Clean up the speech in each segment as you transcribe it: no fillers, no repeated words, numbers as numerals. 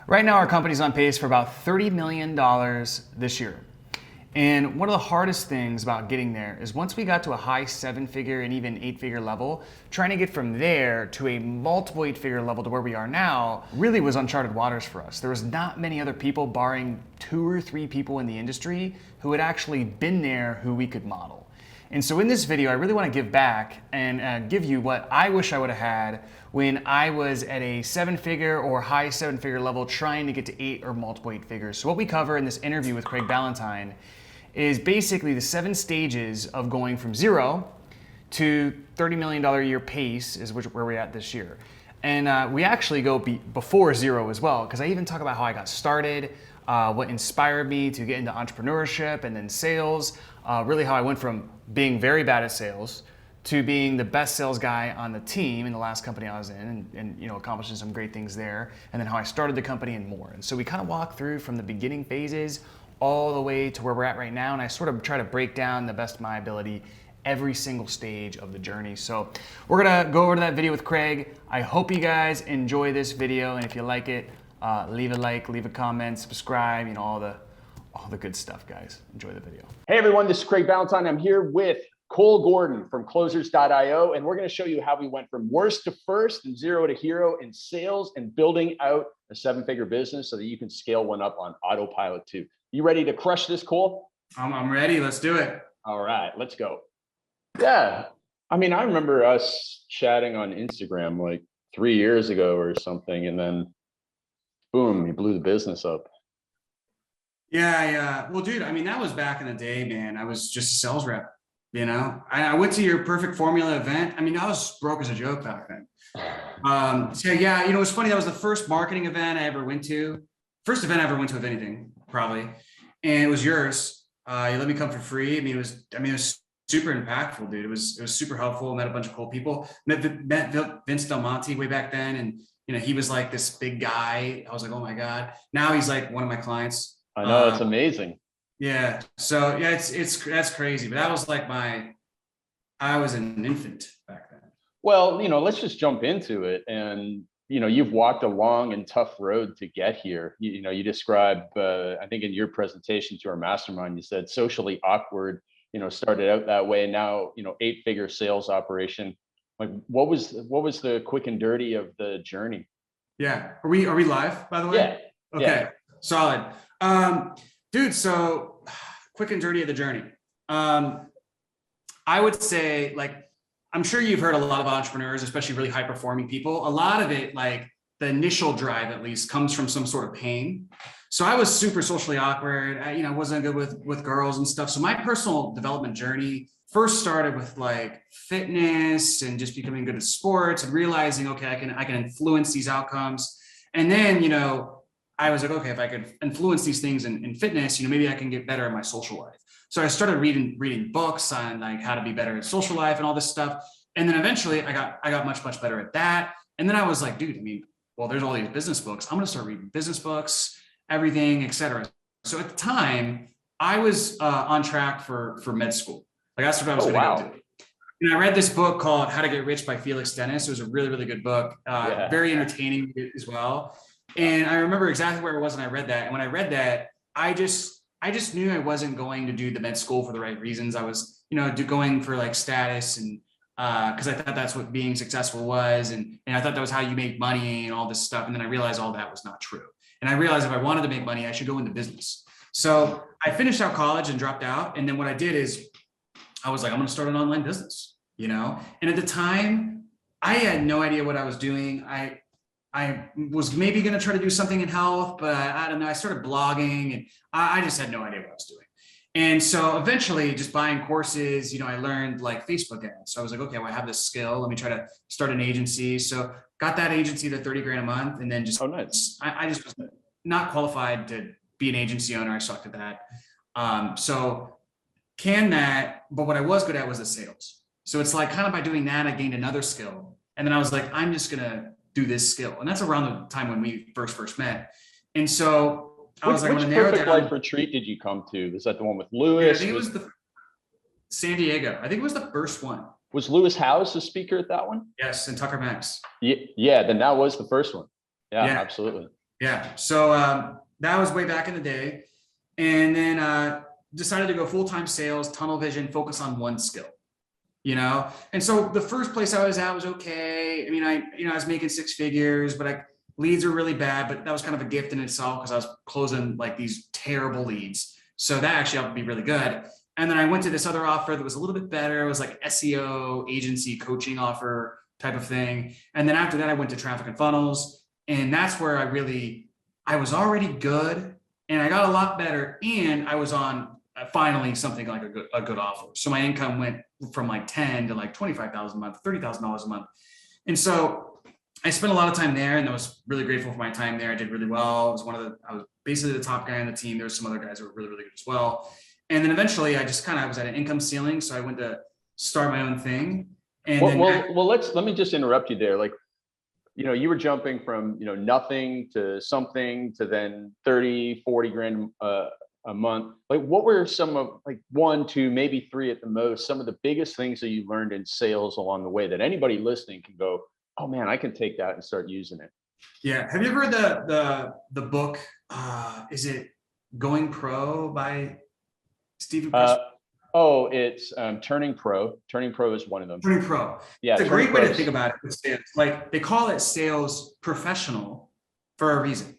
Right now, our company's on pace for about $30 million this year. And one of the hardest things about getting there is once we got to a high 7-figure and even 8-figure level, trying to get from there to a multiple 8-figure level to where we are now really was uncharted waters for us. There was not many other people, barring 2 or 3 people in the industry, who had actually been there who we could model. And so in this video, I really want to give back and give you what I wish I would have had when I was at a 7-figure or high 7-figure level trying to get to 8 or multiple 8 figures. So what we cover in this interview with Craig Ballantyne is basically the 7 stages of going from 0 to $30 million a year pace is where we're at this year. And we actually go before 0 as well, because I even talk about how I got started, what inspired me to get into entrepreneurship and then sales, really how I went from being very bad at sales to being the best sales guy on the team in the last company I was in and accomplishing some great things there, and then how I started the company and more. And so we kind of walk through from the beginning phases all the way to where we're at right now, and I sort of try to break down the best of my ability every single stage of the journey. So we're gonna go over to that video with Craig. I hope you guys enjoy this video, and if you like it, leave a like, leave a comment, subscribe, all the good stuff, guys. Enjoy the video. Hey everyone, this is Craig Ballantyne. I'm here with Cole Gordon from closers.io, and we're going to show you how we went from worst to first and 0 to hero in sales and building out a 7-figure business so that you can scale one up on autopilot too. You ready to crush this, Cole? I'm ready. Let's do it. All right, let's go. Yeah, I mean, I remember us chatting on Instagram like 3 years ago or something, and then boom, you blew the business up. Yeah. Well, dude, I mean, that was back in the day, man. I was just a sales rep, I went to your Perfect Formula event. I mean, I was broke as a joke back then. So yeah, it was funny. That was the first marketing event I ever went to. First event I ever went to of anything, probably. And it was yours. You let me come for free. It was super impactful, dude. It was super helpful. Met a bunch of cool people. Met Vince Del Monte way back then. And, he was like this big guy. I was like, oh my God. Now he's like one of my clients. I know, it's amazing. Yeah. So yeah, that's crazy. But that was like I was an infant back then. Well, let's just jump into it. And, you've walked a long and tough road to get here. You describe, I think in your presentation to our mastermind, you said socially awkward, started out that way. Now, 8-figure sales operation. Like what was the quick and dirty of the journey? Yeah. Are we live, by the way? Yeah. Okay. Yeah. Solid. Dude, so quick and dirty of the journey. I would say, I'm sure you've heard a lot of entrepreneurs, especially really high performing people. A lot of it, like the initial drive at least, comes from some sort of pain. So I was super socially awkward. I wasn't good with girls and stuff. So my personal development journey first started with like fitness and just becoming good at sports and realizing, okay, I can influence these outcomes. And then, I was like, okay, if I could influence these things in fitness, maybe I can get better at my social life. So I started reading books on like how to be better at social life and all this stuff. And then eventually I got much better at that. And then I was like, dude, there's all these business books. I'm going to start reading business books, everything, etc. So at the time I was on track for med school. Like that's what I was going to go do. And I read this book called How to Get Rich by Felix Dennis. It was a really, really good book. Very entertaining as well. And I remember exactly where it was when I read that. And when I read that, I just knew I wasn't going to do the med school for the right reasons. I was, going for like status and because I thought that's what being successful was. And I thought that was how you make money and all this stuff. And then I realized all that was not true. And I realized if I wanted to make money, I should go into business. So I finished out college and dropped out. And then what I did is I was like, I'm going to start an online business, And at the time, I had no idea what I was doing. I was maybe going to try to do something in health, but I don't know. I started blogging and I just had no idea what I was doing. And so eventually just buying courses, I learned like Facebook ads. So I was like, okay, well, I have this skill. Let me try to start an agency. So got that agency to 30 grand a month. And then just, nice. I just was not qualified to be an agency owner. I sucked at that. So can that, but what I was good at was the sales. So it's like kind of by doing that, I gained another skill. And then I was like, I'm just going to do this skill. And that's around the time when we first met. And so I was like, I'm going to narrow Perfect down. Life retreat did you come to? Was that the one with Lewis? Yeah, I think it was the San Diego. I think it was the first one. Was Lewis House a speaker at that one? Yes, and Tucker Max. Yeah, then that was the first one. Yeah, absolutely. Yeah. So that was way back in the day. And then decided to go full-time sales, tunnel vision, focus on one skill, And so the first place I was at was okay. I mean, I was making six figures, but leads were really bad, but that was kind of a gift in itself because I was closing like these terrible leads. So that actually helped me really good. And then I went to this other offer that was a little bit better. It was like SEO agency coaching offer type of thing. And then after that, I went to traffic and funnels. And that's where I was already good and I got a lot better. And I was on finally something like a good offer. So my income went from like 10 to like 25,000 a month, $30,000 a month. And so I spent a lot of time there and I was really grateful for my time there. I did really well. I was basically the top guy on the team. There were some other guys that were really, really good as well. And then eventually I just I was at an income ceiling. So I went to start my own thing. And let me just interrupt you there. Like, you were jumping from, nothing to something to then 30, 40 grand a month. Like, what were some of like one, two, maybe three at the most, some of the biggest things that you learned in sales along the way that anybody listening can go, oh man, I can take that and start using it? Yeah. Have you ever read the book? Is it Going Pro by Stephen? Oh, it's Turning Pro. Turning Pro is one of them. Turning Pro. Yeah, it's a great way to think about it with sales. Like they call it sales professional for a reason,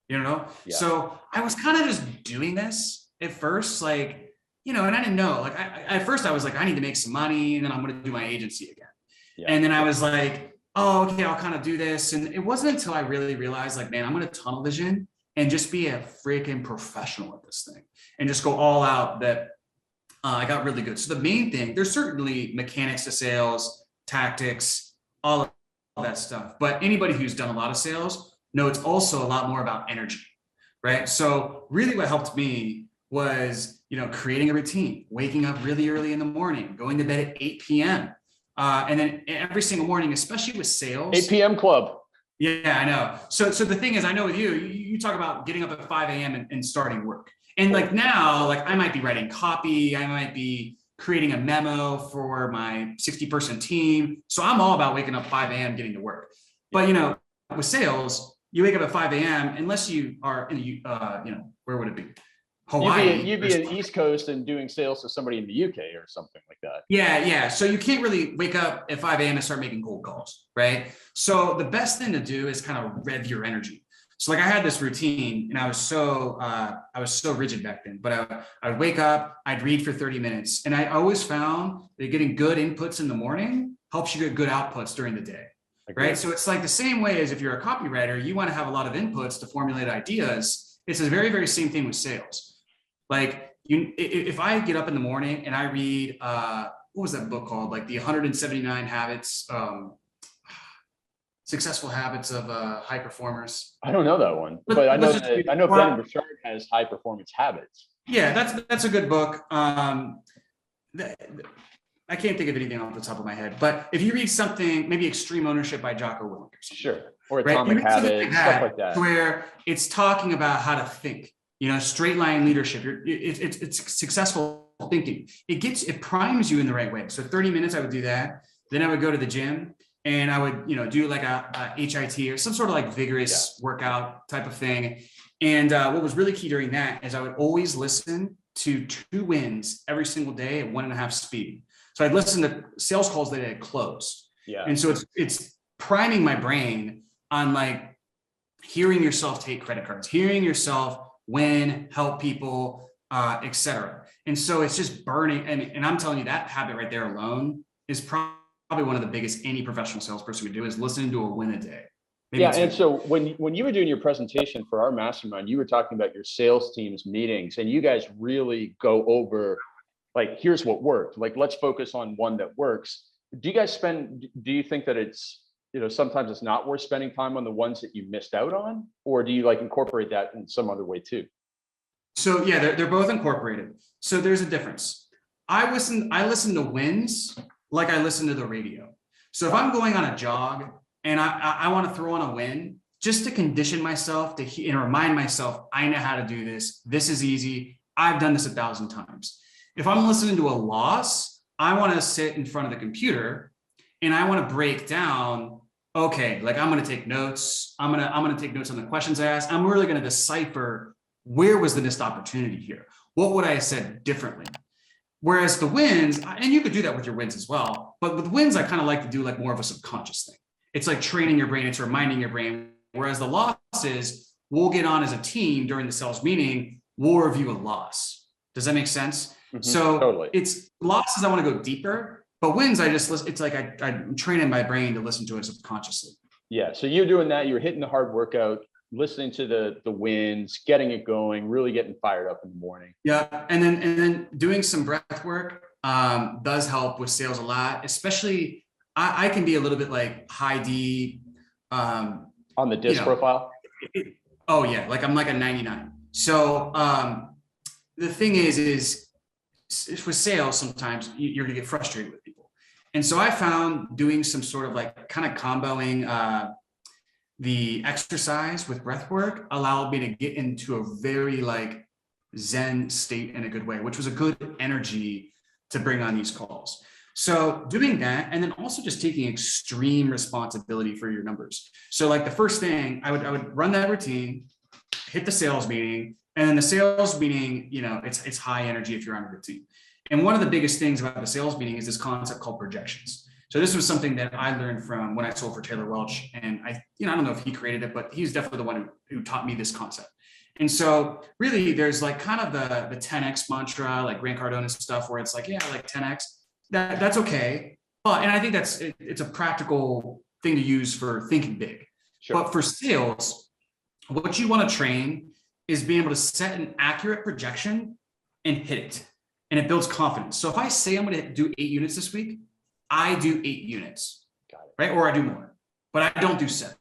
Yeah. So I was kind of just doing this at first, and I didn't know. Like at first I was like, I need to make some money, and then I'm going to do my agency again. Yeah. And then I was like, oh, okay, I'll kind of do this. And it wasn't until I really realized, like, man, I'm going to tunnel vision and just be a freaking professional at this thing and just go all out that I got really good. So the main thing, there's certainly mechanics to sales, tactics, all of that stuff. But anybody who's done a lot of sales know it's also a lot more about energy, right? So really what helped me was, creating a routine, waking up really early in the morning, going to bed at 8 p.m. And then every single morning, especially with sales. 8 p.m. club. Yeah, I know. So the thing is, I know with you talk about getting up at 5 a.m. and starting work. And like now, like I might be writing copy, I might be creating a memo for my 60-person team. So I'm all about waking up 5 a.m. getting to work. But with sales, you wake up at 5 a.m. unless you are in where would it be? Hawaii. You'd be in the East Coast and doing sales to somebody in the UK or something like that. Yeah. So you can't really wake up at 5 a.m. and start making cold calls, right? So the best thing to do is kind of rev your energy. So like I had this routine and I was so rigid back then, but I would wake up, I'd read for 30 minutes. And I always found that getting good inputs in the morning helps you get good outputs during the day, right? So it's like the same way as if you're a copywriter, you want to have a lot of inputs to formulate ideas. It's the very, very same thing with sales. Like if I get up in the morning and I read, what was that book called? Like the 179 habits, Successful Habits of High Performers. I don't know that one, but I know Brendon Burchard has High Performance Habits. Yeah, that's a good book. I can't think of anything off the top of my head, but if you read something, maybe Extreme Ownership by Jocko Willink or something. Sure. Or Atomic Habits, stuff like that. Where it's talking about how to think, straight line leadership. It's successful thinking. It primes you in the right way. So 30 minutes, I would do that. Then I would go to the gym. And I would, do like a HIT or some sort of like vigorous workout type of thing. And what was really key during that is I would always listen to 2 wins every single day at 1.5 speed. So I'd listen to sales calls that had closed. Yeah. And so it's priming my brain on like hearing yourself take credit cards, hearing yourself win, help people, etc. And so it's just burning. And I'm telling you that habit right there alone is probably one of the biggest any professional salesperson would do is listen to a win a day. Maybe and so when you were doing your presentation for our mastermind, you were talking about your sales team's meetings, and you guys really go over like, here's what worked. Like, let's focus on one that works. Do you think that it's, sometimes it's not worth spending time on the ones that you missed out on, or do you like incorporate that in some other way too? So yeah, they're both incorporated. So there's a difference. I listen to wins like I listen to the radio. So if I'm going on a jog and I want to throw on a win, just to condition myself and remind myself, I know how to do this. This is easy. I've done this 1,000 times. If I'm listening to a loss, I want to sit in front of the computer and I want to break down okay, like I'm going to take notes. I'm going to take notes on the questions I asked. I'm really going to decipher where was the missed opportunity here. What would I have said differently? Whereas the wins, and you could do that with your wins as well, but with wins, I kind of like to do like more of a subconscious thing. It's like training your brain, it's reminding your brain. Whereas the losses, we'll get on as a team during the sales meeting, we'll review a loss. Does that make sense? So Totally. it's losses, I want to go deeper, but wins, I just listen. It's like I'm training my brain to listen to it subconsciously. Yeah. So you're doing that. You're hitting the hard workout, listening to the wins, getting it going, really getting fired up in the morning. Yeah, and then doing some breath work does help with sales a lot. Especially, I can be a little bit like high D. On the disc profile. Oh yeah, like I'm like a 99. So the thing is with sales, sometimes you're gonna get frustrated with people, and so I found doing some sort of like kind of comboing the exercise with breath work allowed me to get into a very like Zen state in a good way, which was a good energy to bring on these calls. So doing that, and then also just taking extreme responsibility for your numbers. So like the first thing I would run that routine, hit the sales meeting, and then the sales meeting, it's high energy if you're on a routine. And one of the biggest things about the sales meeting is this concept called projections. So this was something that I learned from when I sold for Taylor Welch, and I don't know if he created it, but he's definitely the one who taught me this concept. And so really there's like kind of the 10X mantra, like Grant Cardone stuff, where it's like, yeah, like 10X, that's okay. And I think it's a practical thing to use for thinking big. Sure. But for sales, what you want to train is being able to set an accurate projection and hit it. And it builds confidence. So if I say I'm going to do 8 units this week, I do 8 units, right? Or I do more, but I don't do 7.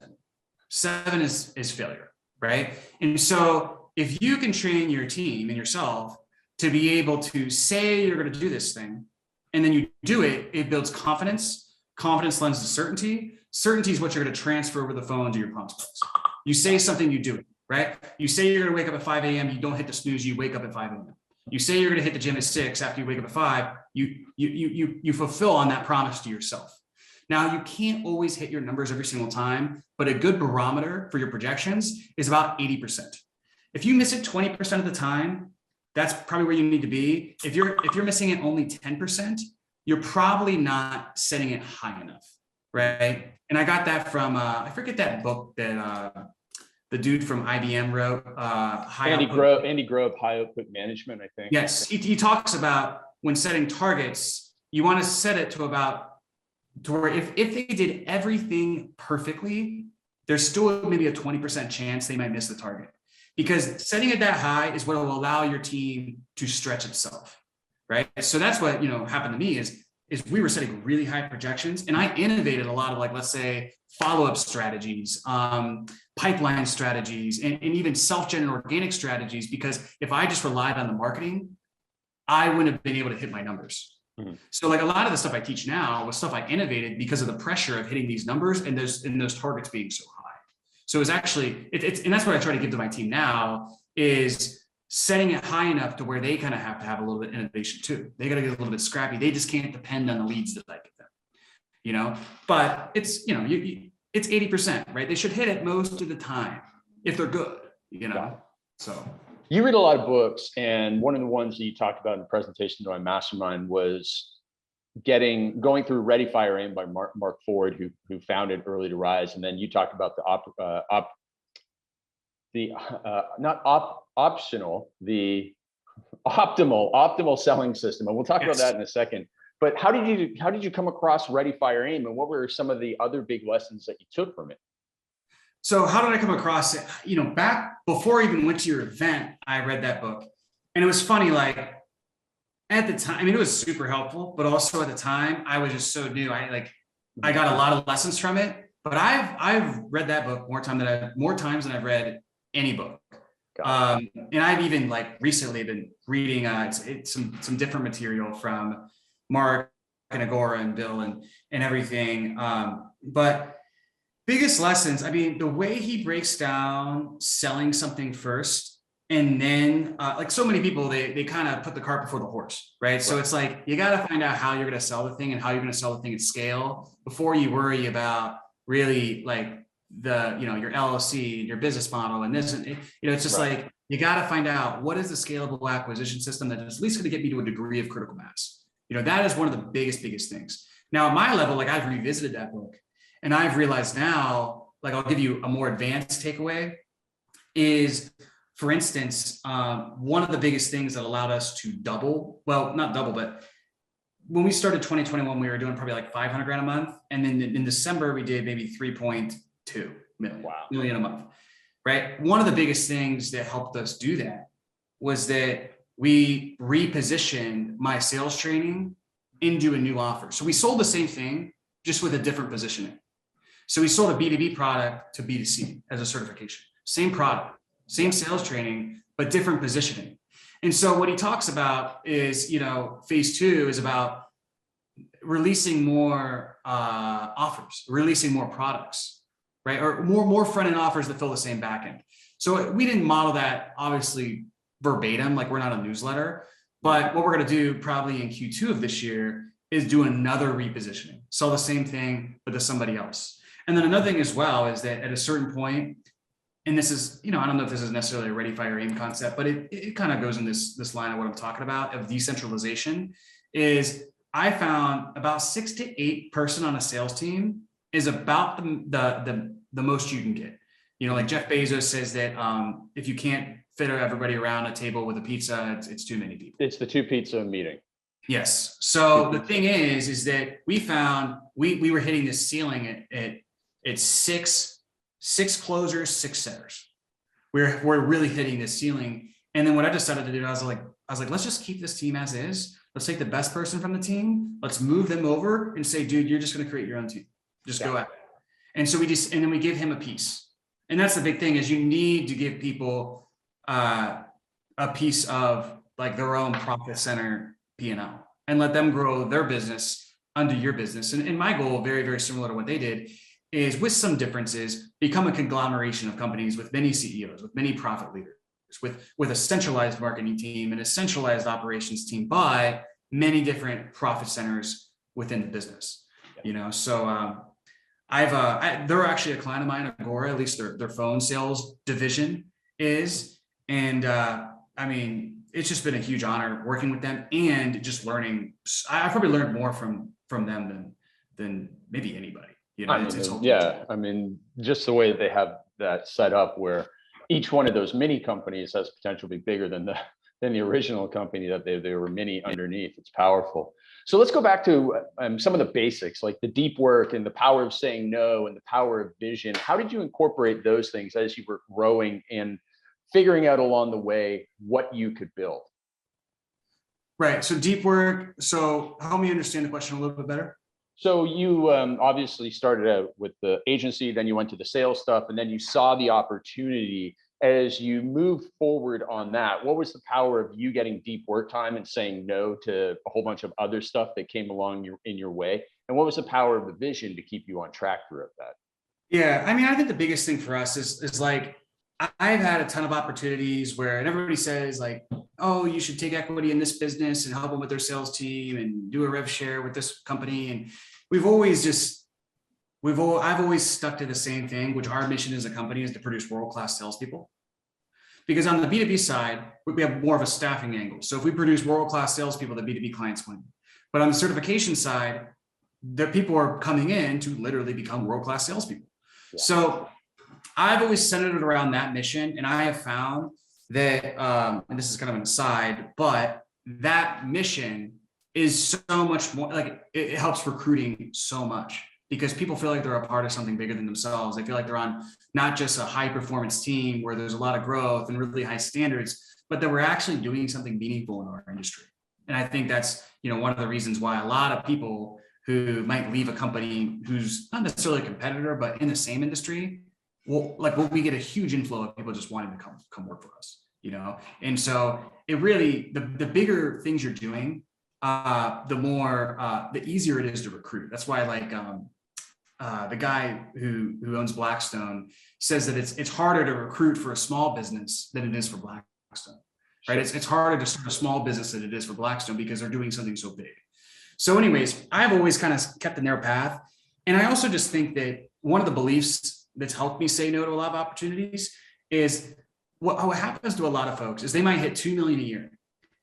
7 is failure, right? And so if you can train your team and yourself to be able to say you're going to do this thing, and then you do it, it builds confidence. Confidence lends to certainty. Certainty is what you're going to transfer over the phone to your prospects. You say something, you do it, right? You say you're going to wake up at 5 a.m., you don't hit the snooze, you wake up at 5 a.m. You say you're going to hit the gym at 6 after you wake up at 5, you fulfill on that promise to yourself. Now, you can't always hit your numbers every single time, but a good barometer for your projections is about 80%. If you miss it 20% of the time, that's probably where you need to be. If you're missing it only 10%, you're probably not setting it high enough, right? And I got that from, I forget that book that the dude from IBM wrote. Andy Grove, High Output Management, I think. Yes, he talks about when setting targets, you want to set it to where if they did everything perfectly, there's still maybe a 20% chance they might miss the target. Because setting it that high is what will allow your team to stretch itself, right? So that's what happened to me is we were setting really high projections, and I innovated a lot of, like, let's say, follow-up strategies, pipeline strategies, and even self-generated organic strategies, because if I just relied on the marketing, I wouldn't have been able to hit my numbers. Mm-hmm. So like a lot of the stuff I teach now was stuff I innovated because of the pressure of hitting these numbers and those targets being so high. So it's actually, and that's what I try to give to my team now, is setting it high enough to where they kind of have to have a little bit of innovation too. They got to get a little bit scrappy. They just can't depend on the leads that I give them, but it's, it's 80%, right? They should hit it most of the time if they're good, so. You read a lot of books, and one of the ones that you talked about in the presentation to my mastermind was going through Ready, Fire, Aim by Mark Ford, who founded Early to Rise. And then you talked about the optimal selling system. And we'll talk about that in a second. But how did you come across Ready, Fire, Aim, and what were some of the other big lessons that you took from it? So how did I come across it? Back before I even went to your event, I read that book, and it was funny. Like at the time, it was super helpful, but also at the time, I was just so new. I got a lot of lessons from it. But I've read that book more times than I've read any book. And I've even recently been reading it's some different material from Mark and Agora and Bill and everything. But biggest lessons, the way he breaks down selling something first, and then so many people, they kind of put the cart before the horse, right? So it's like, you got to find out how you're going to sell the thing and how you're going to sell the thing at scale before you worry about really like your LLC, your business model, and this, and it's just Right. like, you got to find out what is the scalable acquisition system that is at least going to get me to a degree of critical mass. That is one of the biggest things. Now, at my level, like I've revisited that book and I've realized now, like I'll give you a more advanced takeaway is, for instance, one of the biggest things that allowed us to double, well, not double, but when we started 2021, we were doing probably like 500 grand a month. And then in December, we did maybe 3.2 million a month, right? One of the biggest things that helped us do that was that we repositioned my sales training into a new offer. So we sold the same thing, just with a different positioning. So we sold a B2B product to B2C as a certification, same product, same sales training, but different positioning. And so what he talks about is, phase 2 is about releasing more offers, releasing more products, right? Or more front-end offers that fill the same backend. So we didn't model that obviously verbatim, like we're not a newsletter, but what we're going to do probably in Q2 of this year is do another repositioning, sell the same thing, but to somebody else. And then another thing as well is that at a certain point, and this is, I don't know if this is necessarily a ready, fire, aim concept, but it kind of goes in this line of what I'm talking about of decentralization, is I found about 6 to 8 person on a sales team is about the most you can get. Like Jeff Bezos says that if you can't fit everybody around a table with a pizza, it's too many people. It's the 2 pizza meeting. Yes. So the thing is that we found we were hitting this ceiling at 6 closers, 6 setters. We're really hitting this ceiling. And then what I decided to do, I was like, let's just keep this team as is. Let's take the best person from the team. Let's move them over and say, dude, you're just going to create your own team. Just go at it. And so and then we give him a piece. And that's the big thing, is you need to give people a piece of like their own profit center P&L and let them grow their business under your business. And my goal, very, very similar to what they did, is with some differences, become a conglomeration of companies with many CEOs, with many profit leaders, with a centralized marketing team and a centralized operations team by many different profit centers within the business. So they're actually a client of mine, Agora, at least their phone sales division is. And I mean, it's just been a huge honor working with them and just learning. I probably learned more from them than maybe anybody. I mean, just the way that they have that set up, where each one of those mini companies has potential to be bigger than the original company that there were many underneath. It's powerful. So let's go back to some of the basics, like the deep work and the power of saying no and the power of vision. How did you incorporate those things as you were growing and figuring out along the way what you could build? Right. So deep work. So help me understand the question a little bit better. So you obviously started out with the agency, then you went to the sales stuff, and then you saw the opportunity. As you moved forward on that, what was the power of you getting deep work time and saying no to a whole bunch of other stuff that came along in your way? And what was the power of the vision to keep you on track throughout that? Yeah, I mean, I think the biggest thing for us is like, I've had a ton of opportunities where, and everybody says like, oh, you should take equity in this business and help them with their sales team and do a rev share with this company. And I've always stuck to the same thing, which our mission as a company is to produce world-class salespeople. Because on the B2B side, we have more of a staffing angle. So if we produce world-class salespeople, the B2B clients win. But on the certification side, the people are coming in to literally become world-class salespeople. Yeah. So I've always centered it around that mission. And I have found that, and this is kind of an aside, but that mission is so much more, like it helps recruiting so much, because people feel like they're a part of something bigger than themselves. They feel like they're on not just a high performance team where there's a lot of growth and really high standards, but that we're actually doing something meaningful in our industry. And I think that's, one of the reasons why a lot of people who might leave a company who's not necessarily a competitor, but in the same industry, we get a huge inflow of people just wanting to come work for us, And so it really, the bigger things you're doing, the easier it is to recruit. That's why the guy who owns Blackstone says that it's harder to recruit for a small business than it is for Blackstone, right? It's harder to start a small business than it is for Blackstone because they're doing something so big. So anyways, I've always kind of kept the narrow path. And I also just think that one of the beliefs that's helped me say no to a lot of opportunities is what happens to a lot of folks is they might hit 2 million a year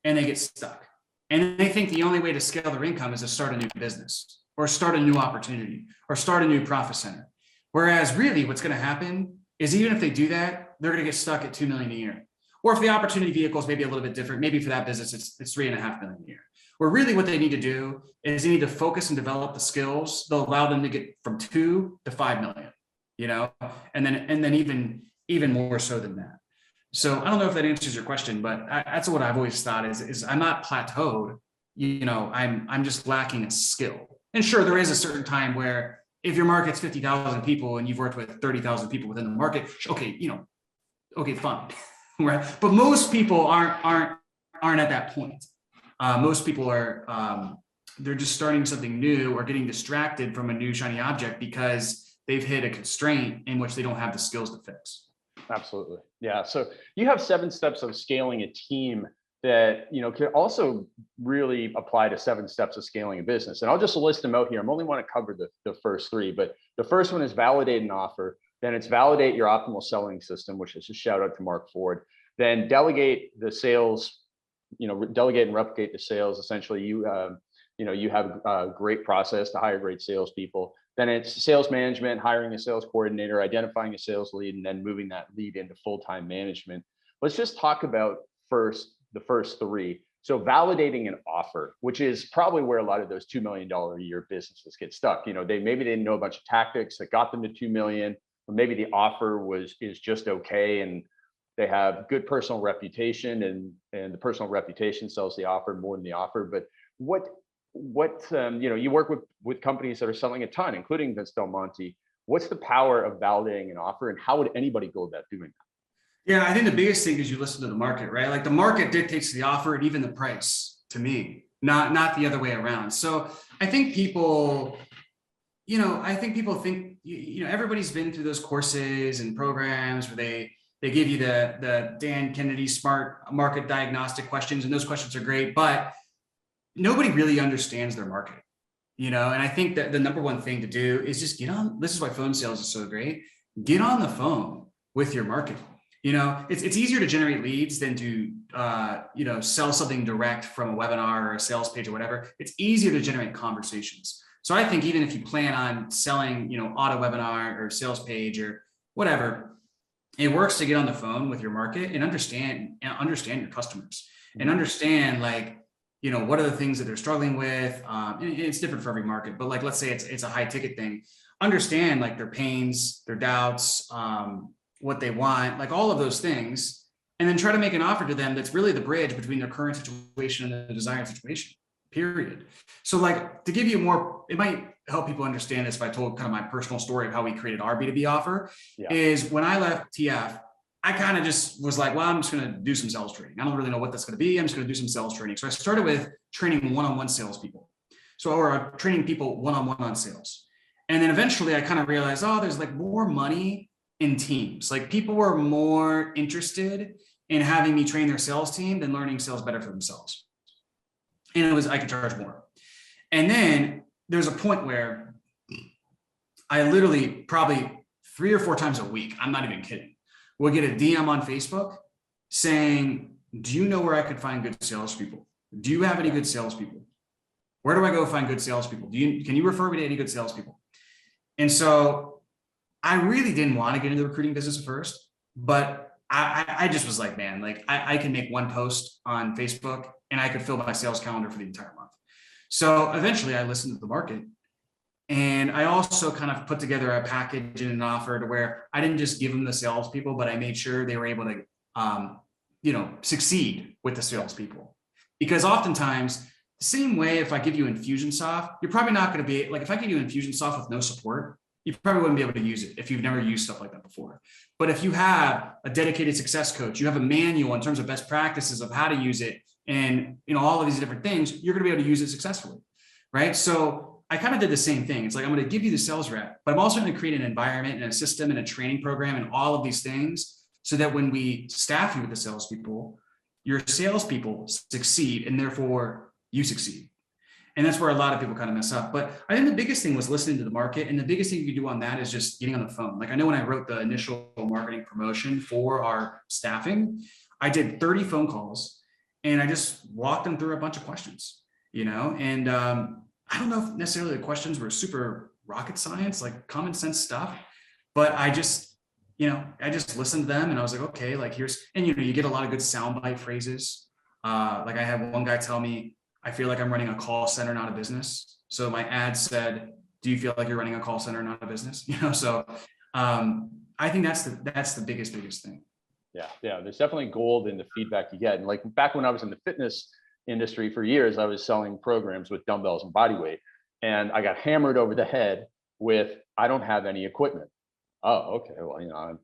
and they get stuck. And they think the only way to scale their income is to start a new business or start a new opportunity or start a new profit center. Whereas really what's going to happen is even if they do that, they're going to get stuck at 2 million a year. Or if the opportunity vehicle is maybe a little bit different, maybe for that business, it's 3.5 million a year. Where really what they need to do is they need to focus and develop the skills that'll allow them to get from 2 to 5 million, you know, and then even more so than that. So I don't know if that answers your question, but that's what I've always thought is I'm not plateaued, you know, I'm just lacking a skill. And sure, there is a certain time where if your market's 50,000 people and you've worked with 30,000 people within the market, okay, you know, okay, fine. Right. But most people aren't at that point. Most people are, they're just starting something new or getting distracted from a new shiny object because they've hit a constraint in which they don't have the skills to fix. Absolutely. Yeah. So you have 7 steps of scaling a team that, you know, could also really apply to 7 steps of scaling a business. And I'll just list them out here. I'm only want to cover the first 3, but the first one is validate an offer. Then it's validate your optimal selling system, which is a shout out to Mark Ford. Then delegate the sales, you know, delegate and replicate the sales. Essentially, you know, you have a great process to hire great salespeople. Then it's sales management, hiring a sales coordinator, identifying a sales lead, and then moving that lead into full-time management. Let's just talk about the first 3. So validating an offer, which is probably where a lot of those $2 million a year businesses get stuck. You know, maybe they didn't know a bunch of tactics that got them to 2 million, or maybe the offer is just okay, and they have good personal reputation, and the personal reputation sells the offer more than the offer. But what you know, you work with companies that are selling a ton, including Vince Del Monte. What's the power of validating an offer, and how would anybody go about doing that? Yeah, I think the biggest thing is you listen to the market, right? Like the market dictates the offer and even the price to me, not the other way around. So I think people, you know, think, you know, everybody's been through those courses and programs where they give you the Dan Kennedy smart market diagnostic questions, and those questions are great, but nobody really understands their market, you know? And I think that the number one thing to do is just get on. This is why phone sales is so great. Get on the phone with your market. You know, it's easier to generate leads than to, you know, sell something direct from a webinar or a sales page or whatever. It's easier to generate conversations. So I think even if you plan on selling, you know, auto webinar or sales page or whatever, it works to get on the phone with your market and understand your customers and understand, like, you know, what are the things that they're struggling with? It's different for every market, but like, let's say it's a high ticket thing. Understand like their pains, their doubts, what they want, like all of those things, and then try to make an offer to them that's really the bridge between their current situation and the desired situation, period. So like, to give you more, it might help people understand this if I told kind of my personal story of how we created our B2B offer. Yeah. Is when I left TF, I kind of just was like, well, I'm just going to do some sales training. I don't really know what that's going to be. I'm just going to do some sales training. So I started with training one-on-one salespeople. Or training people one-on-one on sales. And then eventually I kind of realized, oh, there's like more money in teams. Like people were more interested in having me train their sales team than learning sales better for themselves. And I could charge more. And then there's a point where I literally probably 3 or 4 times a week, I'm not even kidding, would get a DM on Facebook saying, do you know where I could find good salespeople? Do you have any good salespeople? Where do I go find good salespeople? Can you refer me to any good salespeople? And so I really didn't want to get into the recruiting business at first, but I just was like, man, like I can make one post on Facebook and I could fill my sales calendar for the entire month. So eventually I listened to the market, and I also kind of put together a package and an offer to where I didn't just give them the salespeople, but I made sure they were able to, succeed with the salespeople. Because oftentimes, the same way, if I give you Infusionsoft, you're probably not going to be like, if I give you Infusionsoft with no support, you probably wouldn't be able to use it if you've never used stuff like that before. But if you have a dedicated success coach, you have a manual in terms of best practices of how to use it, and all of these different things, you're going to be able to use it successfully, right? So I kind of did the same thing. It's like, I'm going to give you the sales rep, but I'm also going to create an environment and a system and a training program and all of these things so that when we staff you with the salespeople, your salespeople succeed and therefore you succeed. And that's where a lot of people kind of mess up. But I think the biggest thing was listening to the market. And the biggest thing you can do on that is just getting on the phone. Like I know when I wrote the initial marketing promotion for our staffing, I did 30 phone calls and I just walked them through a bunch of questions, and I don't know if necessarily the questions were super rocket science, like common sense stuff, but I just listened to them and I was like, okay, like and you get a lot of good soundbite phrases. Like I had one guy tell me, I feel like I'm running a call center, not a business. So my ad said, do you feel like you're running a call center, not a business? So I think that's the biggest thing. Yeah. There's definitely gold in the feedback you get. And like back when I was in the fitness industry for years, I was selling programs with dumbbells and body weight. And I got hammered over the head with, I don't have any equipment. Oh, okay.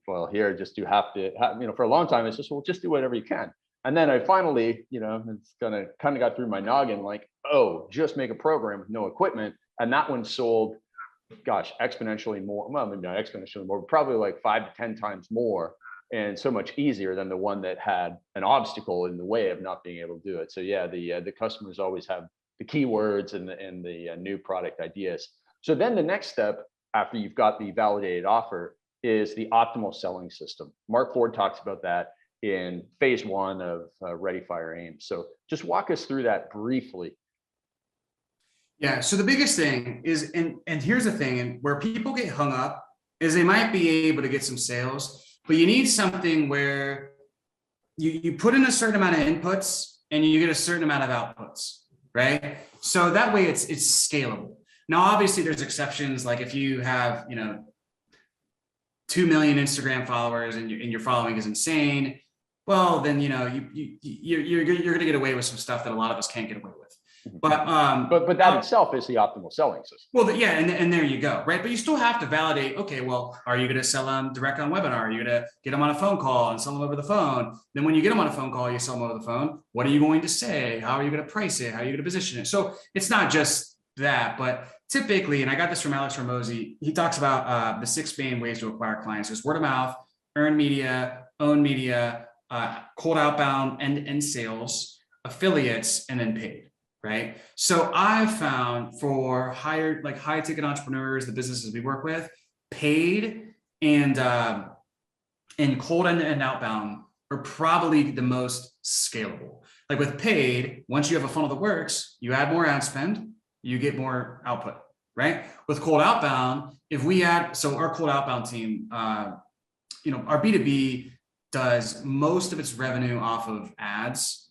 Well, here, just you have to, for a long time, it's just, well, just do whatever you can. And then I finally, it's kind of got through my noggin, like, oh, just make a program with no equipment. And that one sold, gosh, exponentially more. Well, maybe not exponentially more, but probably like 5 to 10 times more, and so much easier than the one that had an obstacle in the way of not being able to do it. So yeah, the customers always have the keywords and the new product ideas. So then the next step after you've got the validated offer is the optimal selling system. Mark Ford talks about that in phase 1 of Ready, Fire, Aim. So just walk us through that briefly. Yeah. So the biggest thing is, and here's the thing, and where people get hung up is they might be able to get some sales, but you need something where you put in a certain amount of inputs and you get a certain amount of outputs, right? So that way it's scalable. Now, obviously there's exceptions. Like if you have, 2 million Instagram followers and your following is insane, well, then, you're going to get away with some stuff that a lot of us can't get away with. But that itself is the optimal selling system. Well, yeah, and there you go, right? But you still have to validate, okay, well, are you going to sell them direct on webinar? Are you going to get them on a phone call and sell them over the phone? Then when you get them on a phone call, you sell them over the phone. What are you going to say? How are you going to price it? How are you going to position it? So it's not just that, but typically, and I got this from Alex Ramosi, he talks about the 6 main ways to acquire clients. There's word of mouth, earned media, owned media, cold outbound, end sales, affiliates, and then paid. Right. So I've found for high ticket entrepreneurs, the businesses we work with, paid and cold and outbound are probably the most scalable. Like with paid, once you have a funnel that works, you add more ad spend, you get more output. Right. With cold outbound, so our cold outbound team, our B2B does most of its revenue off of ads.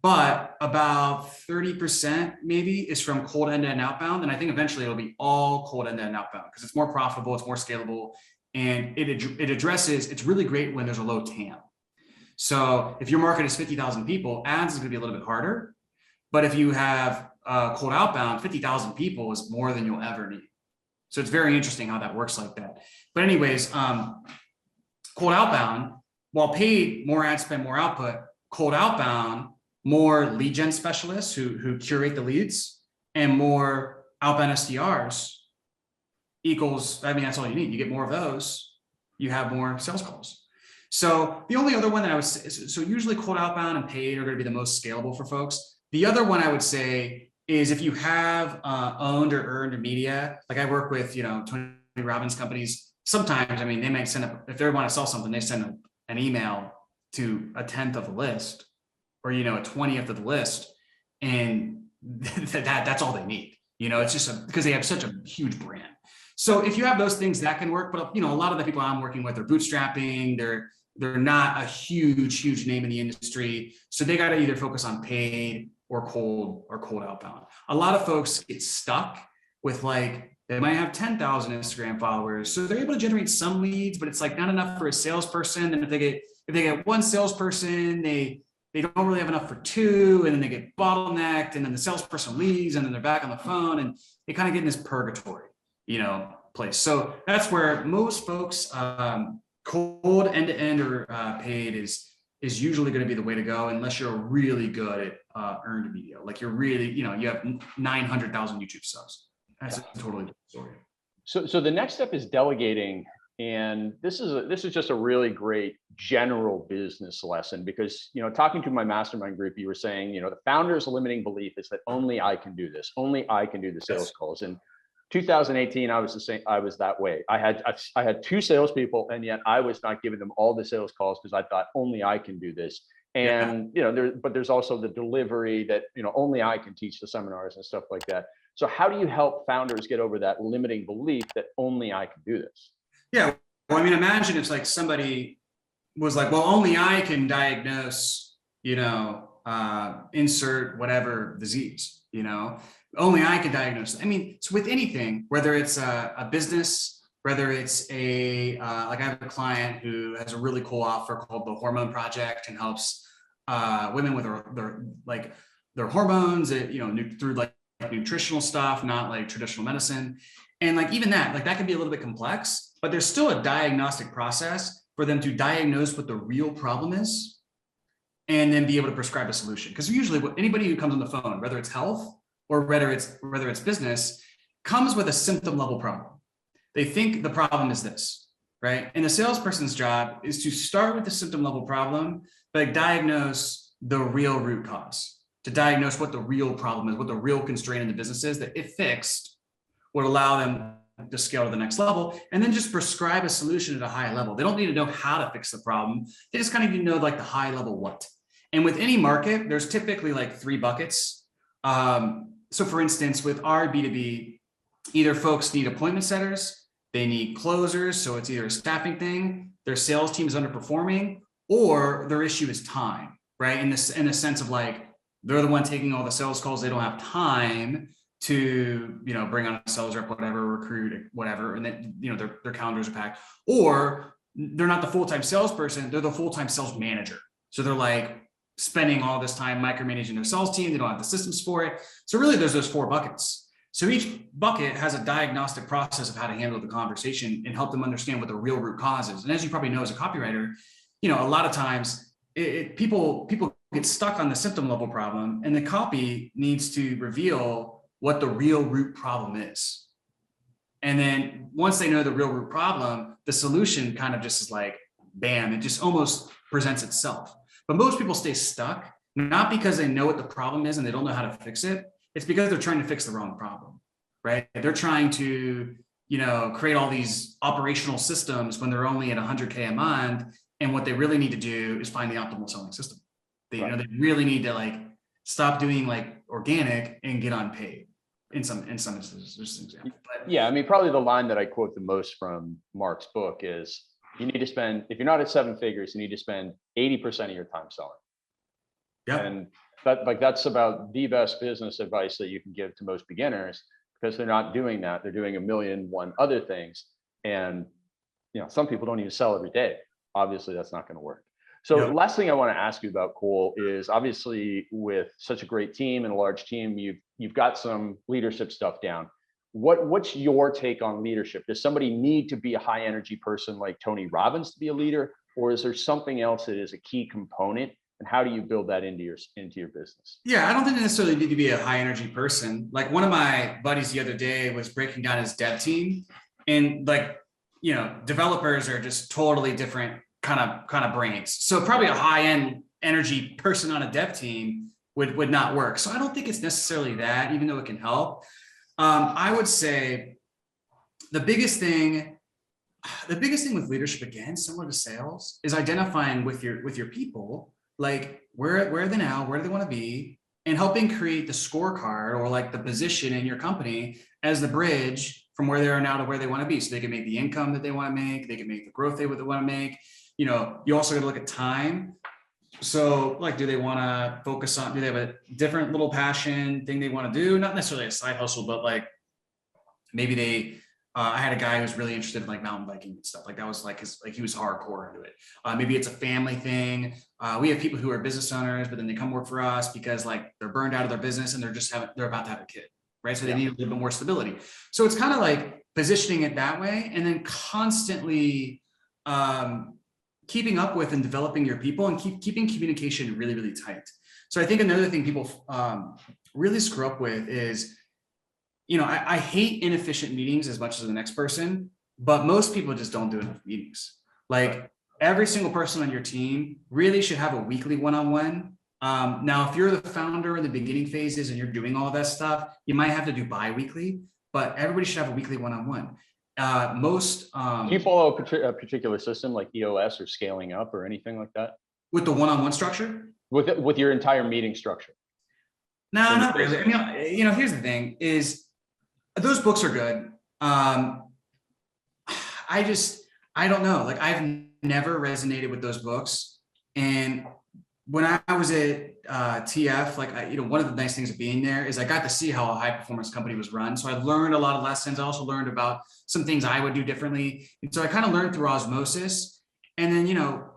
But about 30% maybe is from cold end-to-end outbound. And I think eventually it'll be all cold end-to-end outbound because it's more profitable, it's more scalable, and it addresses, it's really great when there's a low TAM. So if your market is 50,000 people, ads is going to be a little bit harder. But if you have cold outbound, 50,000 people is more than you'll ever need. So it's very interesting how that works like that. But anyways, cold outbound, while paid, more ad spend, more output, cold outbound, more lead gen specialists who curate the leads, and more outbound SDRs equals, that's all you need. You get more of those, you have more sales calls. So the only other one that I would say, so usually cold outbound and paid are going to be the most scalable for folks. The other one I would say is if you have owned or earned media, like I work with, Tony Robbins companies, sometimes, they might send up, if they want to sell something, they send an email to a 10th of the list, or, a 20th of the list. And that's all they need. It's just because they have such a huge brand. So if you have those things, that can work. But, a lot of the people I'm working with are bootstrapping. They're not a huge name in the industry. So they got to either focus on paid or cold outbound. A lot of folks get stuck with they might have 10,000 Instagram followers. So they're able to generate some leads, but it's not enough for a salesperson. And if they get one salesperson, they don't really have enough for 2, and then they get bottlenecked, and then the salesperson leaves, and then they're back on the phone, and they kind of get in this purgatory, place. So that's where most folks, cold end-to-end or paid is usually going to be the way to go, unless you're really good at earned media. Like you're really, you have 900,000 YouTube subs. That's a totally different story. So the next step is delegating And this is just a really great general business lesson, because, talking to my mastermind group, you were saying, the founder's limiting belief is that only I can do this, only I can do the sales calls. And 2018, I was the same. I was that way. I had two salespeople, and yet I was not giving them all the sales calls because I thought only I can do this. And but there's also the delivery that only I can teach the seminars and stuff like that. So how do you help founders get over that limiting belief that only I can do this? Yeah, well, I mean, imagine if like somebody was like, well, only I can diagnose, insert whatever disease, only I can diagnose. I mean, it's with anything, whether it's a business, whether it's like I have a client who has a really cool offer called the Hormone Project and helps women with their hormones, through like nutritional stuff, not like traditional medicine. And like even that can be a little bit complex, but there's still a diagnostic process for them to diagnose what the real problem is and then be able to prescribe a solution. Because usually anybody who comes on the phone, whether it's health or whether it's business, comes with a symptom level problem. They think the problem is this, right? And the salesperson's job is to start with the symptom level problem, but diagnose the real root cause, to diagnose what the real problem is, what the real constraint in the business is, that if fixed would allow them to scale to the next level, and then just prescribe a solution at a high level. They don't need to know how to fix the problem. They just kind of need to know like the high level what. And with any market, there's typically like 3 buckets. So for instance, with our B2B, either folks need appointment setters, they need closers. So it's either a staffing thing, their sales team is underperforming, or their issue is time, right? In the sense of like, they're the one taking all the sales calls. They don't have time to, bring on a sales rep, whatever, recruit, whatever. And then, their calendars are packed, or they're not the full-time salesperson. They're the full-time sales manager. So they're like spending all this time micromanaging their sales team. They don't have the systems for it. So really there's those 4 buckets. So each bucket has a diagnostic process of how to handle the conversation and help them understand what the real root cause is. And as you probably know, as a copywriter, a lot of times people get stuck on the symptom level problem, and the copy needs to reveal what the real root problem is. And then once they know the real root problem, the solution kind of just is like, bam, it just almost presents itself. But most people stay stuck, not because they know what the problem is and they don't know how to fix it. It's because they're trying to fix the wrong problem, right? They're trying to, create all these operational systems when they're only at 100K a month. And what they really need to do is find the optimal selling system. They, Right. they really need to like stop doing like organic and get on paid. In some instances, just an example. But Yeah, I mean, probably the line that I quote the most from Mark's book is, you need to spend, if you're not at 7 figures, you need to spend 80% of your time selling. yeah, And that's about the best business advice that you can give to most beginners, because they're not doing that. They're doing 1,000,001 other things. And, some people don't even sell every day. Obviously, that's not going to work. So yeah. the last thing I want to ask you about, Cole, is obviously with such a great team and a large team, you've got some leadership stuff down. What's your take on leadership? Does somebody need to be a high energy person like Tony Robbins to be a leader, or is there something else that is a key component? And how do you build that into your business? Yeah, I don't think they necessarily need to be a high energy person. Like one of my buddies the other day was breaking down his dev team, and like, developers are just totally different kind of brains. So probably a high end energy person on a dev team would not work. So I don't think it's necessarily that, even though it can help. I would say the biggest thing with leadership, again, similar to sales, is identifying with your people, like where are they now, where do they want to be, and helping create the scorecard or like the position in your company as the bridge from where they are now to where they want to be. So they can make the income that they want to make, they can make the growth they want to make. You also got to look at time. So like, do they want to focus on, do they have a different little passion thing they want to do? Not necessarily a side hustle, but like maybe I had a guy who was really interested in like mountain biking and stuff. Like that was like he was hardcore into it. Maybe it's a family thing. We have people who are business owners, but then they come work for us because like they're burned out of their business and they're about to have a kid, right? So they need a little bit more stability. So it's kind of like positioning it that way, and then constantly keeping up with and developing your people and keeping communication really, really tight. So I think another thing people really screw up with is, I hate inefficient meetings as much as the next person, but most people just don't do enough meetings. Like every single person on your team really should have a weekly one-on-one. Now, if you're the founder in the beginning phases and you're doing all that stuff, you might have to do bi-weekly, but everybody should have a weekly one-on-one. Most Do you follow a particular system like EOS or scaling up or anything like that? with the one-on-one structure? With your entire meeting structure? No, not really. I mean, here's the thing is those books are good. I don't know. Like I've never resonated with those books. And when I was at TF, like, one of the nice things of being there is I got to see how a high performance company was run. So I learned a lot of lessons. I also learned about some things I would do differently. And so I kind of learned through osmosis. And then,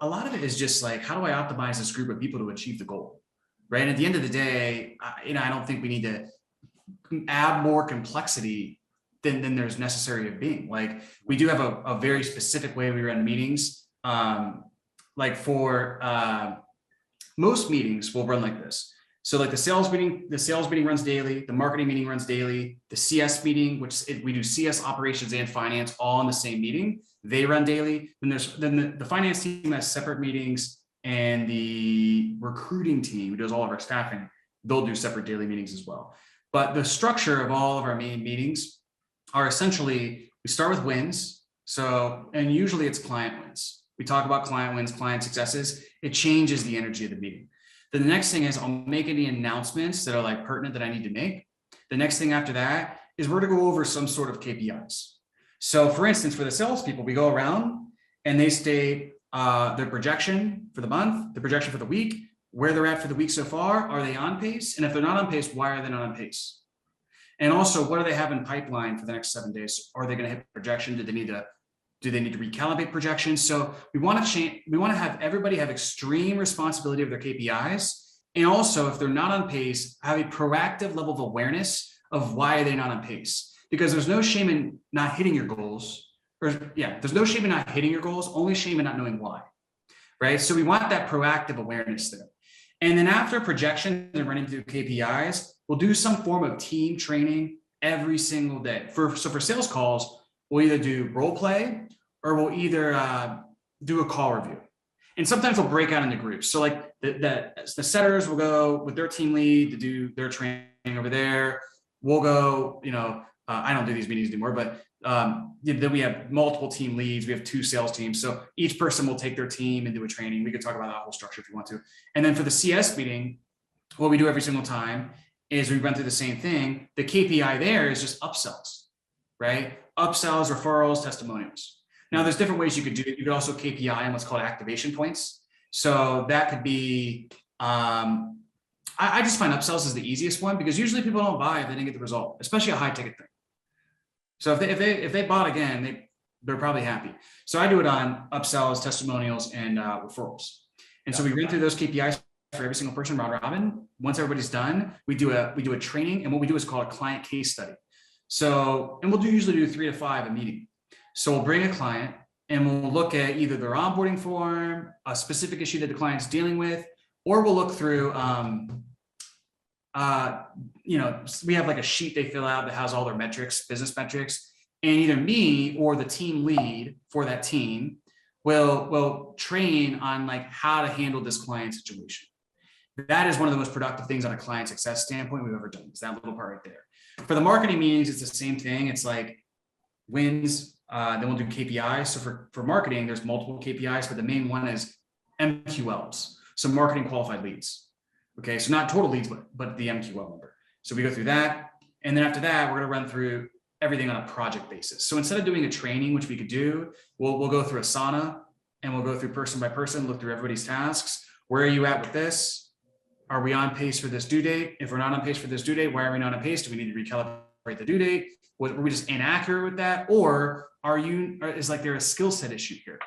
a lot of it is just like, how do I optimize this group of people to achieve the goal? Right. And at the end of the day, I don't think we need to add more complexity than there's necessary of being. Like we do have a very specific way we run meetings. Like for most meetings will run like this. So like the sales meeting runs daily, the marketing meeting runs daily, the CS meeting, we do CS operations and finance all in the same meeting. They run daily. Then the finance team has separate meetings, and the recruiting team, who does all of our staffing, they'll do separate daily meetings as well. But the structure of all of our main meetings are essentially, we start with wins. So, and usually it's client wins. We talk about client wins, client successes. It changes the energy of the meeting. Then the next thing is I'll make any announcements that are like pertinent that I need to make. The next thing after that is we're going to go over some sort of KPIs. So for instance, for the salespeople, we go around and they state their projection for the month, the projection for the week, where they're at for the week so far. Are they on pace? And if they're not on pace, why are they not on pace? And also, what do they have in pipeline for the next 7 days? Are they going to hit projection? Do they need to recalibrate projections? So we want to change. We want to have everybody have extreme responsibility of their KPIs. And also, if they're not on pace, have a proactive level of awareness of why are they not on pace? Because there's no shame in not hitting your goals. There's no shame in not hitting your goals, only shame in not knowing why, right? So we want that proactive awareness there. And then after projections and running through KPIs, we'll do some form of team training every single day. For sales calls, we'll either do role play or we'll either do a call review. And sometimes we'll break out into groups. So like the setters will go with their team lead to do their training over there. We'll go, I don't do these meetings anymore, but then we have multiple team leads. We have 2 sales teams. So each person will take their team and do a training. We could talk about that whole structure if you want to. And then for the CS meeting, what we do every single time is we run through the same thing. The KPI there is just upsells, right? Upsells, referrals, testimonials. Now there's different ways you could do it. You could also KPI and what's called activation points. So that could be, I just find upsells is the easiest one because usually people don't buy if they didn't get the result, especially a high ticket thing. So if they bought again, they're probably happy. So I do it on upsells, testimonials, and referrals. And so we run through those KPIs for every single person, round robin. Once everybody's done, we do a training, and what we do is called a client case study. So, and we'll usually do 3 to 5 a meeting. So we'll bring a client and we'll look at either their onboarding form, a specific issue that the client's dealing with, or we'll look through, we have like a sheet they fill out that has all their metrics, business metrics, and either me or the team lead for that team will train on like how to handle this client situation. That is one of the most productive things on a client success standpoint we've ever done, is that little part right there. For the marketing meetings, it's the same thing. It's like wins, then we'll do KPIs. So for marketing, there's multiple KPIs, but the main one is MQLs. So marketing qualified leads. Okay, so not total leads, but the MQL number. So we go through that. And then after that, we're going to run through everything on a project basis. So instead of doing a training, which we could do, we'll go through Asana and we'll go through person by person, look through everybody's tasks. Where are you at with this? Are we on pace for this due date? If we're not on pace for this due date, why are we not on pace? Do we need to recalibrate the due date? Were we just inaccurate with that? Or is like there a skill set issue here?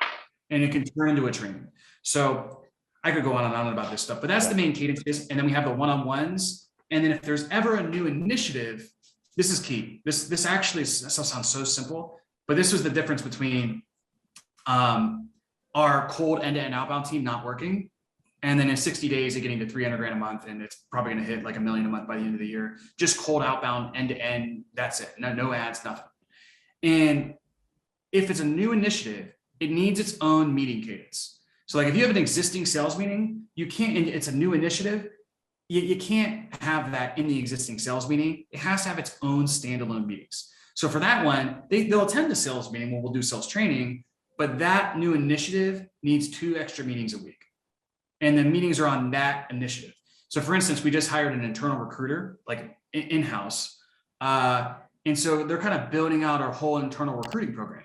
And it can turn into a training. So I could go on and on about this stuff, but that's the main cadence. And then we have the one-on-ones. And then if there's ever a new initiative, this is key. This actually sounds so simple, but this was the difference between our cold end-to-end outbound team not working, and then in 60 days of getting to 300 grand a month, and it's probably going to hit like $1 million a month by the end of the year. Just cold outbound end-to-end. That's it. No ads, nothing. And if it's a new initiative, it needs its own meeting cadence. So like if you have an existing sales meeting, you can't, and it's a new initiative, you can't have that in the existing sales meeting. It has to have its own standalone meetings. So for that one, they'll attend the sales meeting when we'll do sales training, but that new initiative needs 2 extra meetings a week. And the meetings are on that initiative. So for instance, we just hired an internal recruiter, like in-house. And so they're kind of building out our whole internal recruiting program.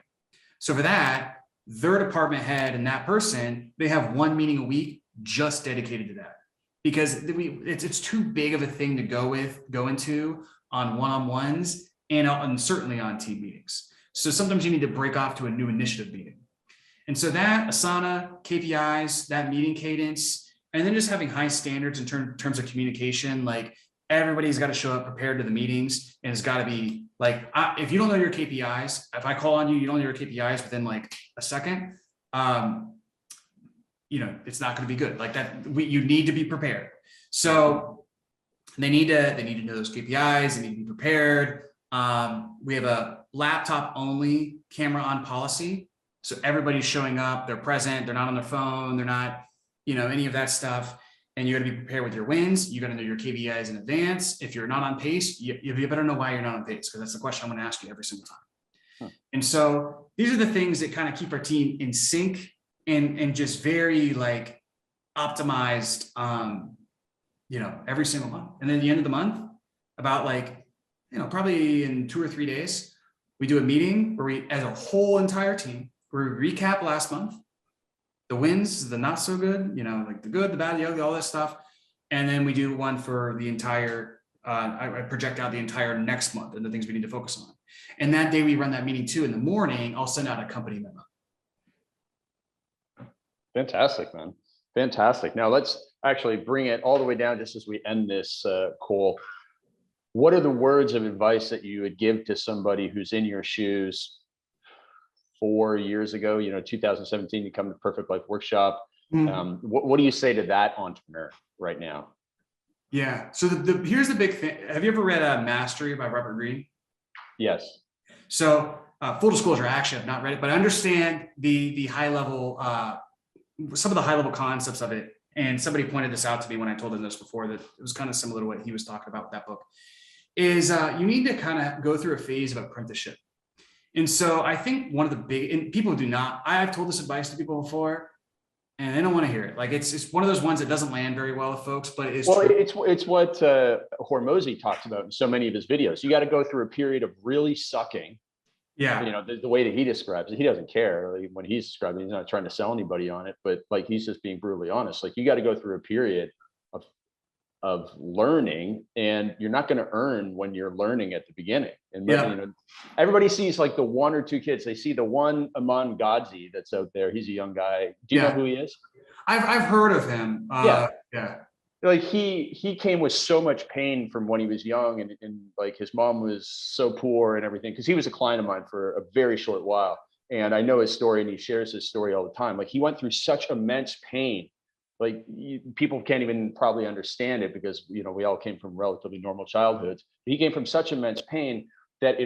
So for that, their department head and that person, they have 1 meeting a week just dedicated to that, because it's too big of a thing to go into on one-on-ones and certainly on team meetings. So sometimes you need to break off to a new initiative meeting. And so that Asana, KPIs, that meeting cadence, and then just having high standards in terms of communication, like everybody's got to show up prepared to the meetings, and it's got to be like, if you don't know your KPIs, if I call on you, you don't know your KPIs within like a second, it's not going to be good. Like that, you need to be prepared. So they need to know those KPIs. They need to be prepared. We have a laptop only camera on policy. So everybody's showing up, they're present, they're not on their phone, they're not, any of that stuff. And you got to be prepared with your wins. You got to know your KPIs in advance. If you're not on pace, you better know why you're not on pace, because that's the question I'm going to ask you every single time. And so these are the things that kind of keep our team in sync and just very like optimized, every single month. And then at the end of the month, about like, probably in 2 or 3 days, we do a meeting where we, as a whole entire team, where we recap last month, the wins, the not so good, like the good, the bad, the ugly, all that stuff. And then we do one for the entire, I project out the entire next month and the things we need to focus on. And that day we run that meeting too. In the morning, I'll send out a company memo. Fantastic, man. Fantastic. Now let's actually bring it all the way down just as we end this call. What are the words of advice that you would give to somebody who's in your shoes 4 years ago, 2017, you come to Perfect Life Workshop. What do you say to that entrepreneur right now? Yeah. So here's the big thing. Have you ever read Mastery by Robert Greene? Yes. So full disclosure, I actually have not read it, but I understand the high level, some of the high level concepts of it. And somebody pointed this out to me when I told them this before, that it was kind of similar to what he was talking about with that book, is you need to kind of go through a phase of apprenticeship. And so I think one of the big, and people do not, I've told this advice to people before and they don't want to hear it. Like it's one of those ones that doesn't land very well with folks, but it's true. It's what Hormozy talks about in so many of his videos. You got to go through a period of really sucking. Yeah. The way that he describes it, he doesn't care. Like, when he's describing it, he's not trying to sell anybody on it, but like, he's just being brutally honest. Like, you got to go through a period of learning, and you're not going to earn when you're learning at the beginning. And everybody sees like the 1 or 2 kids. They see the one Aman Gadzi that's out there. He's a young guy. Do you know who he is? I've heard of him. Yeah. Like he came with so much pain from when he was young, and like his mom was so poor and everything, because he was a client of mine for a very short while. And I know his story, and he shares his story all the time. Like, he went through such immense pain. Like, people can't even probably understand it, because we all came from relatively normal childhoods. He came from such immense pain that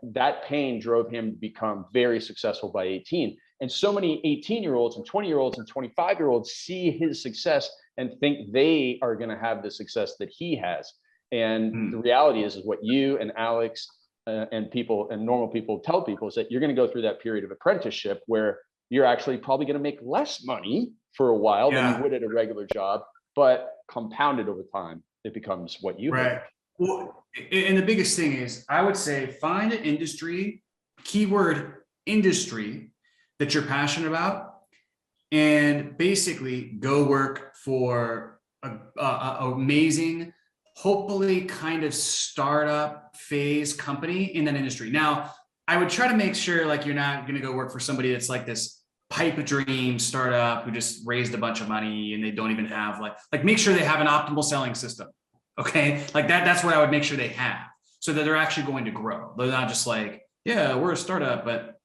that pain drove him to become very successful by 18. And so many 18-year-olds and 20-year-olds and 25-year-olds see his success and think they are going to have the success that he has. And the reality is what you and Alex and people and normal people tell people is that you're going to go through that period of apprenticeship where you're actually probably going to make less money for a while than you would at a regular job, but compounded over time, it becomes what you right. Well, and the biggest thing is, I would say, find an industry, keyword industry, that you're passionate about, and basically go work for a amazing, hopefully kind of startup phase company in that industry. Now, I would try to make sure like you're not going to go work for somebody that's like this pipe dream startup who just raised a bunch of money and they don't even have like make sure they have an optimal selling system. Okay. Like that's what I would make sure they have, so that they're actually going to grow. They're not just like, yeah, we're a startup, but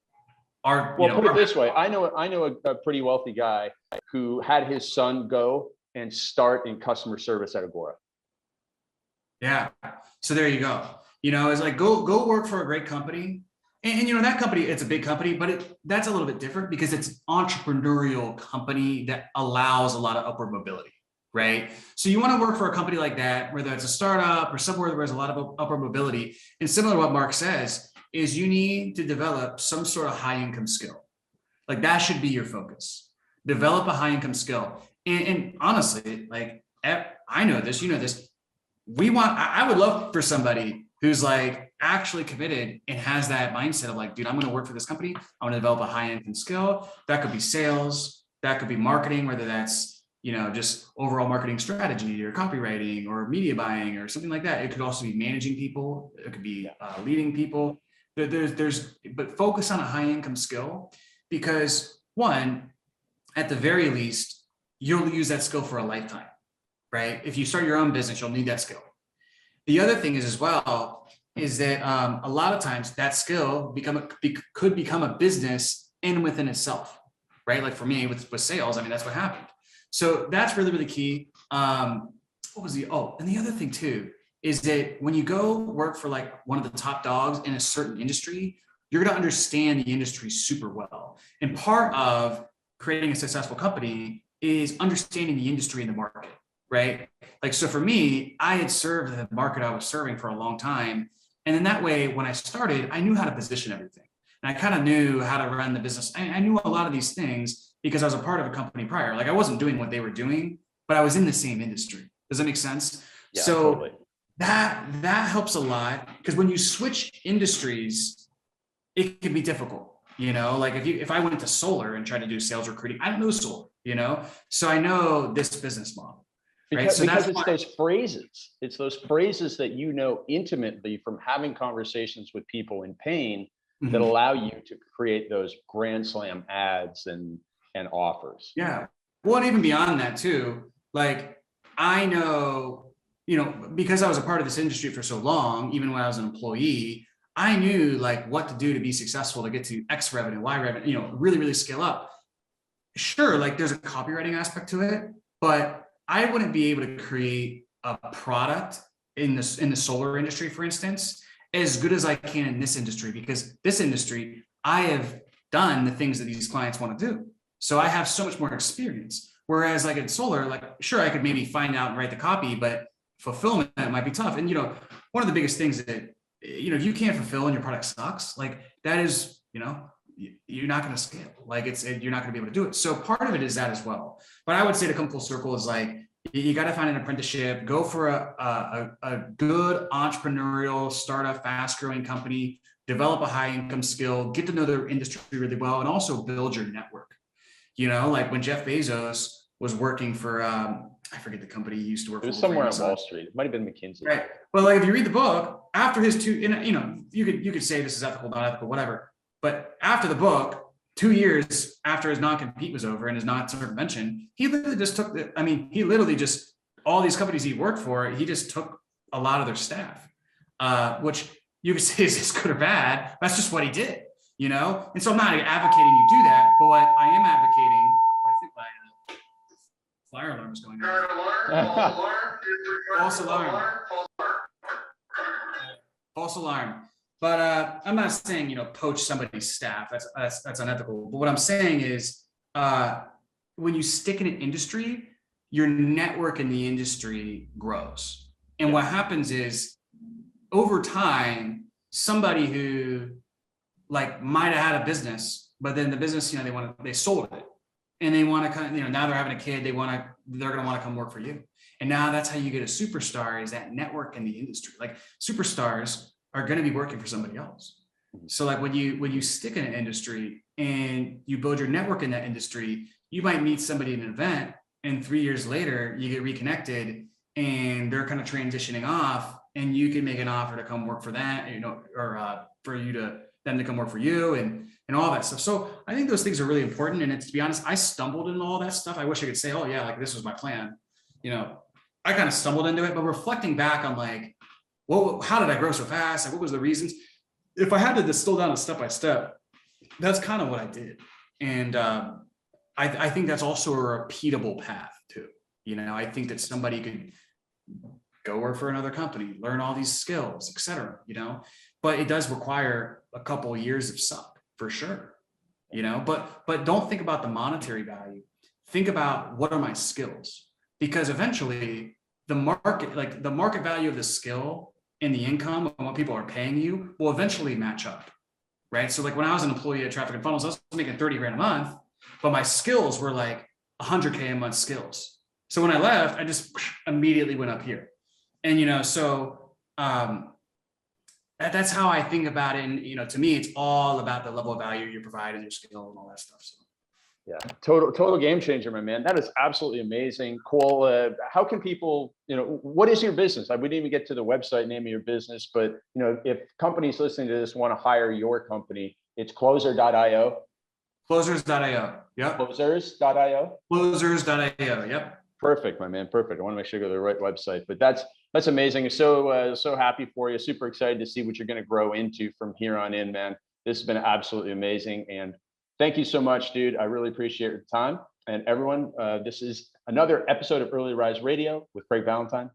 put it this way. I know a pretty wealthy guy who had his son go and start in customer service at Agora. Yeah. So there you go. It's like, go work for a great company. And that company, it's a big company, but that's a little bit different because it's an entrepreneurial company that allows a lot of upward mobility, right? So you want to work for a company like that, whether it's a startup or somewhere where there's a lot of upward mobility. And similar to what Mark says, is you need to develop some sort of high income skill. Like that should be your focus. Develop a high income skill. And honestly, like I know this, you know this. I would love for somebody who's like actually committed and has that mindset of like, dude, I'm going to work for this company. I'm going to develop a high income skill. That could be sales. That could be marketing, whether that's, just overall marketing strategy or copywriting or media buying or something like that. It could also be managing people. It could be leading people. But focus on a high income skill because one, at the very least, you'll use that skill for a lifetime, right? If you start your own business, you'll need that skill. The other thing is as well, is that a lot of times that skill could become a business in within itself, right? Like for me with sales, I mean, that's what happened. So that's really, really key. And the other thing too, is that when you go work for like one of the top dogs in a certain industry, you're going to understand the industry super well. And part of creating a successful company is understanding the industry and the market, right? Like, so for me, I had served the market I was serving for a long time. And then that way, when I started, I knew how to position everything. And I kind of knew how to run the business. I knew a lot of these things because I was a part of a company prior. Like I wasn't doing what they were doing, but I was in the same industry. Does that make sense? Yeah, so totally. that helps a lot because when you switch industries, it can be difficult. Like if I went to solar and tried to do sales recruiting, I don't know solar, so I know this business model. Right. Because it's those phrases. It's those phrases that intimately from having conversations with people in pain that allow you to create those grand slam ads and offers. Yeah. Well, and even beyond that too, like I know, because I was a part of this industry for so long, even when I was an employee, I knew like what to do to be successful, to get to X revenue, Y revenue, really, really scale up. Sure, like there's a copywriting aspect to it, but I wouldn't be able to create a product in the solar industry, for instance, as good as I can in this industry, because this industry, I have done the things that these clients want to do. So I have so much more experience. Whereas like in solar, like, sure, I could maybe find out and write the copy, but fulfillment might be tough. And, one of the biggest things that, if you can't fulfill and your product sucks, like that is, you're not going to scale. Like you're not going to be able to do it. So part of it is that as well. But I would say to come full circle is like, you got to find an apprenticeship, go for a good entrepreneurial startup, fast growing company, develop a high income skill, get to know their industry really well, and also build your network. Like when Jeff Bezos was working for, I forget the company he used to work for. It was somewhere on Wall Street. It might've been McKinsey. Right. But like, if you read the book after his you could say this is ethical, not ethical, whatever. But after the book, 2 years after his non-compete was over and his non-circumvention, he literally just all these companies he worked for, he just took a lot of their staff, which you could say is good or bad. That's just what he did, And so I'm not advocating you do that, but what I am advocating, I think my fire alarm is going on. False alarm. False alarm. But I'm not saying, poach somebody's staff. That's unethical. But what I'm saying is when you stick in an industry, your network in the industry grows. And what happens is over time, somebody who like might have had a business, but then the business, they sold it and they want to kind of, now they're having a kid, they're going to want to come work for you. And now that's how you get a superstar, is that network in the industry. Like superstars are going to be working for somebody else. So like when you stick in an industry and you build your network in that industry, you might meet somebody at an event and 3 years later you get reconnected and they're kind of transitioning off and you can make an offer to come work for that, or for them to come work for you and all that stuff. So I think those things are really important. And to be honest, I stumbled into all that stuff. I wish I could say, oh yeah, like this was my plan. I kind of stumbled into it, but reflecting back on like, well, how did I grow so fast? Like, what was the reasons? If I had to distill down step by step, that's kind of what I did. And I think that's also a repeatable path too. I think that somebody could go work for another company, learn all these skills, et cetera, but it does require a couple of years of suck for sure, you know, but don't think about the monetary value. Think about what are my skills, because eventually the market value of the skill and the income and what people are paying you will eventually match up, right? So like when I was an employee at Traffic and Funnels, I was making 30 grand a month, but my skills were like 100K a month skills. So when I left, I just immediately went up here. And, you know, so that's how I think about it. And, you know, to me, it's all about the level of value you provide and your skill and all that stuff. So. Yeah, total game changer, my man. That is absolutely amazing. Cool. How can people, you know, what is your business? We didn't even get to the website name of your business, but, you know, if companies listening to this want to hire your company, it's closer.io. Closers.io. Yep. Closers.io. Closers.io. Yep. Perfect, my man. Perfect. I want to make sure I go to the right website, but that's amazing. So happy for you. Super excited to see what you're going to grow into from here on in, man. This has been absolutely amazing. And thank you so much, dude. I really appreciate your time. And everyone, this is another episode of Early Rise Radio with Craig Valentine.